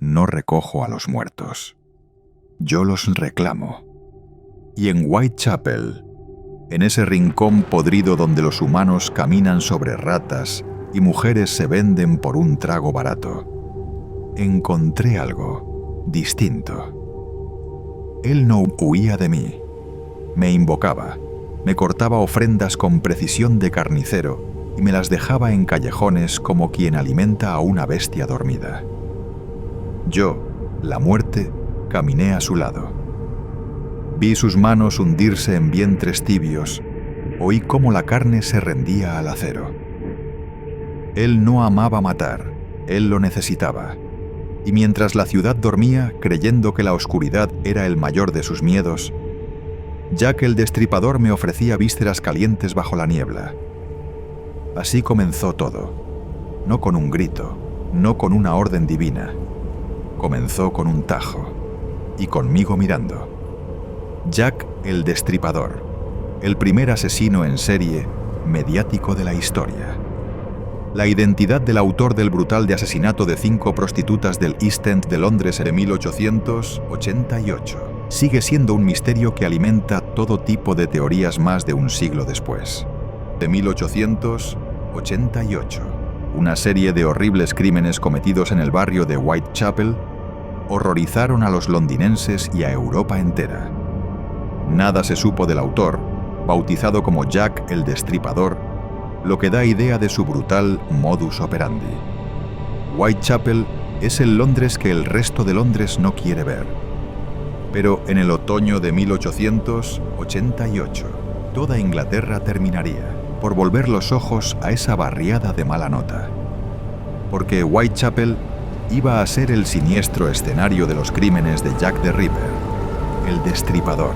no recojo a los muertos. Yo los reclamo. Y en Whitechapel, en ese rincón podrido donde los humanos caminan sobre ratas y mujeres se venden por un trago barato, encontré algo distinto. Él no huía de mí. Me invocaba, me cortaba ofrendas con precisión de carnicero y me las dejaba en callejones como quien alimenta a una bestia dormida. Yo, la muerte, caminé a su lado. Vi sus manos hundirse en vientres tibios, oí cómo la carne se rendía al acero. Él no amaba matar, él lo necesitaba. Y mientras la ciudad dormía, creyendo que la oscuridad era el mayor de sus miedos, Jack el Destripador me ofrecía vísceras calientes bajo la niebla. Así comenzó todo, no con un grito, no con una orden divina. Comenzó con un tajo, y conmigo mirando. Jack el Destripador, el primer asesino en serie mediático de la historia. La identidad del autor del brutal asesinato de 5 prostitutas del East End de Londres en 1888 sigue siendo un misterio que alimenta todo tipo de teorías más de un siglo después. De 1888, una serie de horribles crímenes cometidos en el barrio de Whitechapel horrorizaron a los londinenses y a Europa entera. Nada se supo del autor, bautizado como Jack el Destripador, lo que da idea de su brutal modus operandi. Whitechapel es el Londres que el resto de Londres no quiere ver. Pero en el otoño de 1888, toda Inglaterra terminaría por volver los ojos a esa barriada de mala nota. Porque Whitechapel iba a ser el siniestro escenario de los crímenes de Jack the Ripper, el Destripador.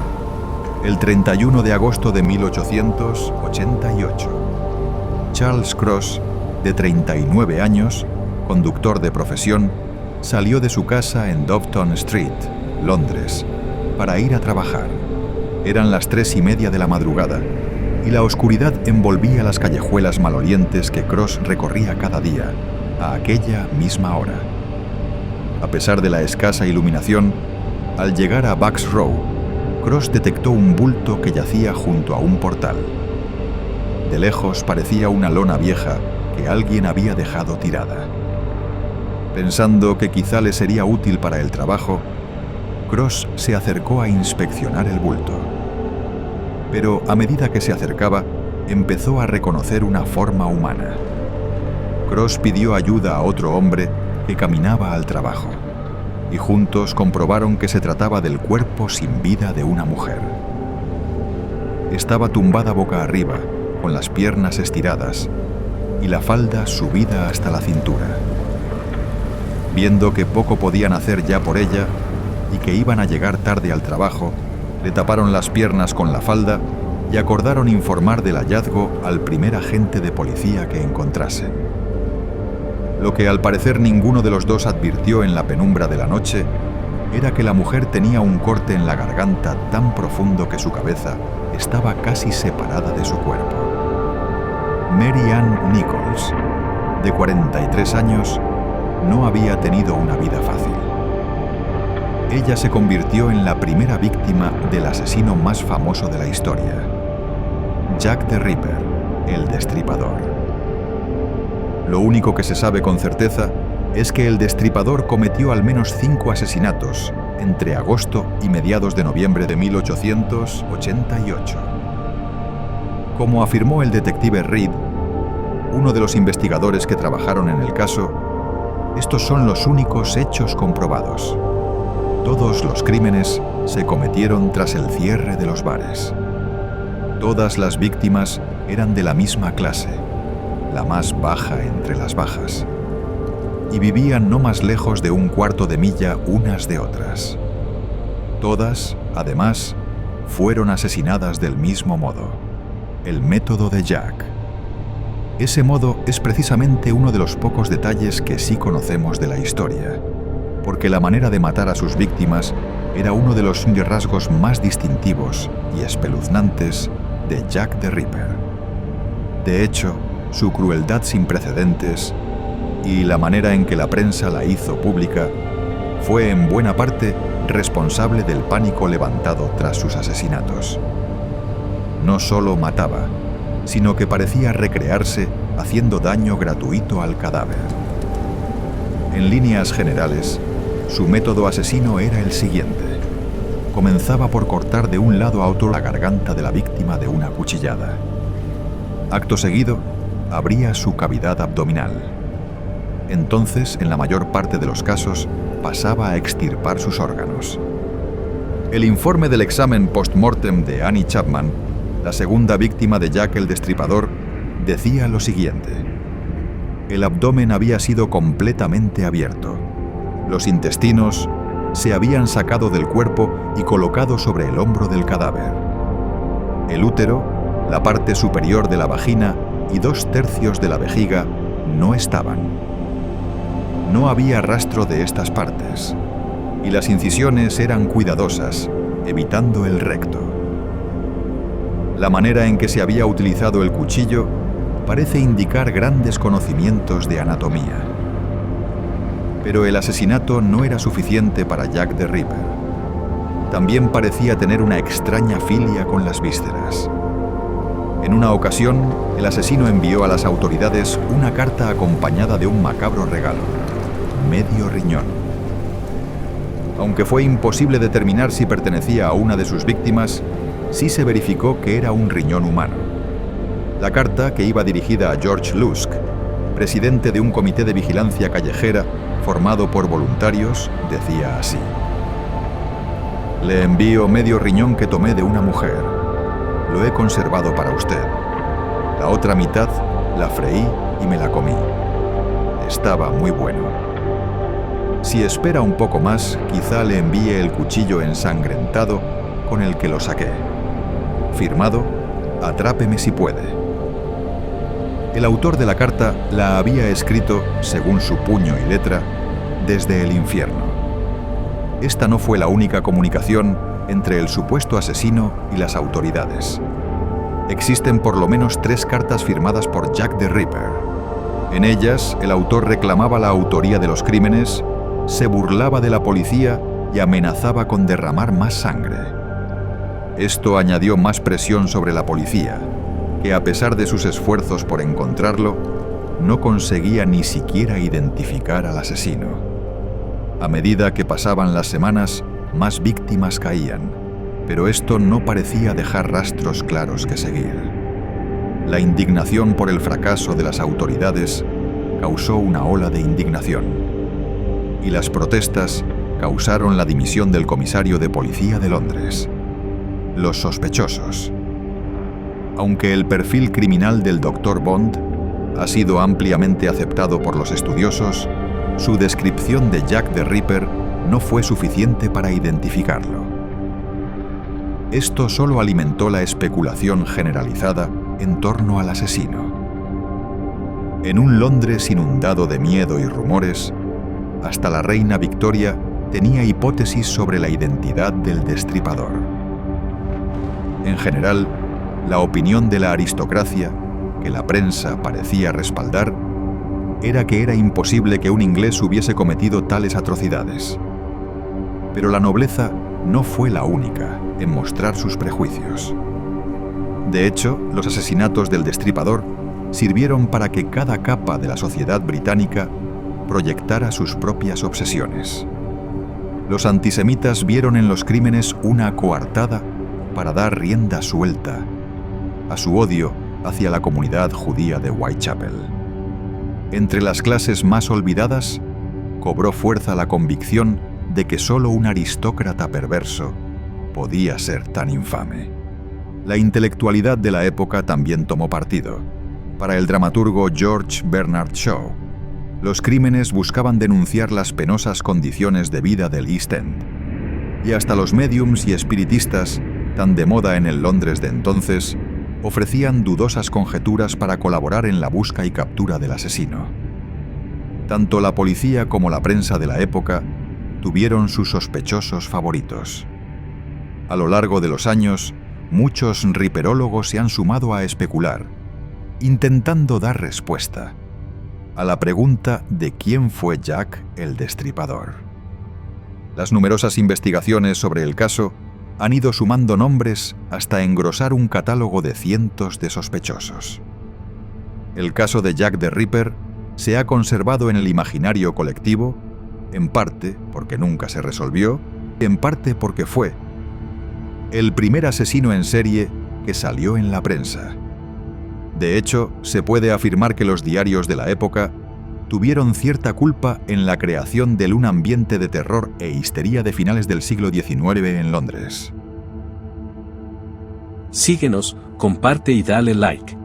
El 31 de agosto de 1888, Charles Cross, de 39 años, conductor de profesión, salió de su casa en Doveton Street, Londres, para ir a trabajar. Eran las 3:30 de la madrugada, y la oscuridad envolvía las callejuelas malolientes que Cross recorría cada día, a aquella misma hora. A pesar de la escasa iluminación, al llegar a Bucks Row, Cross detectó un bulto que yacía junto a un portal. De lejos parecía una lona vieja que alguien había dejado tirada. Pensando que quizá le sería útil para el trabajo, Cross se acercó a inspeccionar el bulto. Pero a medida que se acercaba, empezó a reconocer una forma humana. Cross pidió ayuda a otro hombre que caminaba al trabajo, y juntos comprobaron que se trataba del cuerpo sin vida de una mujer. Estaba tumbada boca arriba, con las piernas estiradas y la falda subida hasta la cintura. Viendo que poco podían hacer ya por ella y que iban a llegar tarde al trabajo, le taparon las piernas con la falda y acordaron informar del hallazgo al primer agente de policía que encontrasen. Lo que al parecer ninguno de los dos advirtió en la penumbra de la noche era que la mujer tenía un corte en la garganta tan profundo que su cabeza estaba casi separada de su cuerpo. Mary Ann Nichols, de 43 años, no había tenido una vida fácil. Ella se convirtió en la primera víctima del asesino más famoso de la historia, Jack the Ripper, el Destripador. Lo único que se sabe con certeza es que el Destripador cometió al menos 5 asesinatos entre agosto y mediados de noviembre de 1888. Como afirmó el detective Reed, uno de los investigadores que trabajaron en el caso, estos son los únicos hechos comprobados. Todos los crímenes se cometieron tras el cierre de los bares. Todas las víctimas eran de la misma clase, la más baja entre las bajas, y vivían no más lejos de un cuarto de milla unas de otras. Todas, además, fueron asesinadas del mismo modo, el método de Jack. Ese modo es precisamente uno de los pocos detalles que sí conocemos de la historia, porque la manera de matar a sus víctimas era uno de los rasgos más distintivos y espeluznantes de Jack the Ripper. De hecho, su crueldad sin precedentes y la manera en que la prensa la hizo pública fue en buena parte responsable del pánico levantado tras sus asesinatos. No solo mataba, sino que parecía recrearse haciendo daño gratuito al cadáver. En líneas generales, su método asesino era el siguiente. Comenzaba por cortar de un lado a otro la garganta de la víctima de una cuchillada. Acto seguido, abría su cavidad abdominal. Entonces, en la mayor parte de los casos, pasaba a extirpar sus órganos. El informe del examen post-mortem de Annie Chapman, la segunda víctima de Jack el Destripador, decía lo siguiente. El abdomen había sido completamente abierto. Los intestinos se habían sacado del cuerpo y colocado sobre el hombro del cadáver. El útero, la parte superior de la vagina y 2/3 de la vejiga no estaban. No había rastro de estas partes, y las incisiones eran cuidadosas, evitando el recto. La manera en que se había utilizado el cuchillo parece indicar grandes conocimientos de anatomía. Pero el asesinato no era suficiente para Jack the Ripper. También parecía tener una extraña filia con las vísceras. En una ocasión, el asesino envió a las autoridades una carta acompañada de un macabro regalo: medio riñón. Aunque fue imposible determinar si pertenecía a una de sus víctimas, sí se verificó que era un riñón humano. La carta, que iba dirigida a George Lusk, presidente de un comité de vigilancia callejera formado por voluntarios, decía así: Le envío medio riñón que tomé de una mujer. Lo he conservado para usted. La otra mitad la freí y me la comí. Estaba muy bueno. Si espera un poco más, quizá le envíe el cuchillo ensangrentado con el que lo saqué. Firmado, Atrápeme si puede. El autor de la carta la había escrito, según su puño y letra, desde el infierno. Esta no fue la única comunicación entre el supuesto asesino y las autoridades. Existen por lo menos 3 cartas firmadas por Jack the Ripper. En ellas, el autor reclamaba la autoría de los crímenes, se burlaba de la policía y amenazaba con derramar más sangre. Esto añadió más presión sobre la policía, que a pesar de sus esfuerzos por encontrarlo, no conseguía ni siquiera identificar al asesino. A medida que pasaban las semanas, más víctimas caían, pero esto no parecía dejar rastros claros que seguir. La indignación por el fracaso de las autoridades causó una ola de indignación, y las protestas causaron la dimisión del comisario de policía de Londres. Los sospechosos. Aunque el perfil criminal del Dr. Bond ha sido ampliamente aceptado por los estudiosos, su descripción de Jack the Ripper no fue suficiente para identificarlo. Esto solo alimentó la especulación generalizada en torno al asesino. En un Londres inundado de miedo y rumores, hasta la reina Victoria tenía hipótesis sobre la identidad del destripador. En general, la opinión de la aristocracia, que la prensa parecía respaldar, era que era imposible que un inglés hubiese cometido tales atrocidades. Pero la nobleza no fue la única en mostrar sus prejuicios. De hecho, los asesinatos del destripador sirvieron para que cada capa de la sociedad británica proyectara sus propias obsesiones. Los antisemitas vieron en los crímenes una coartada para dar rienda suelta a su odio hacia la comunidad judía de Whitechapel. Entre las clases más olvidadas, cobró fuerza la convicción de que solo un aristócrata perverso podía ser tan infame. La intelectualidad de la época también tomó partido. Para el dramaturgo George Bernard Shaw, los crímenes buscaban denunciar las penosas condiciones de vida del East End. Y hasta los médiums y espiritistas, tan de moda en el Londres de entonces, ofrecían dudosas conjeturas para colaborar en la busca y captura del asesino. Tanto la policía como la prensa de la época tuvieron sus sospechosos favoritos. A lo largo de los años, muchos ripperólogos se han sumado a especular, intentando dar respuesta a la pregunta de quién fue Jack el Destripador. Las numerosas investigaciones sobre el caso han ido sumando nombres hasta engrosar un catálogo de cientos de sospechosos. El caso de Jack the Ripper se ha conservado en el imaginario colectivo, en parte porque nunca se resolvió, en parte porque fue el primer asesino en serie que salió en la prensa. De hecho, se puede afirmar que los diarios de la época tuvieron cierta culpa en la creación de un ambiente de terror e histeria de finales del siglo XIX en Londres. Síguenos, comparte y dale like.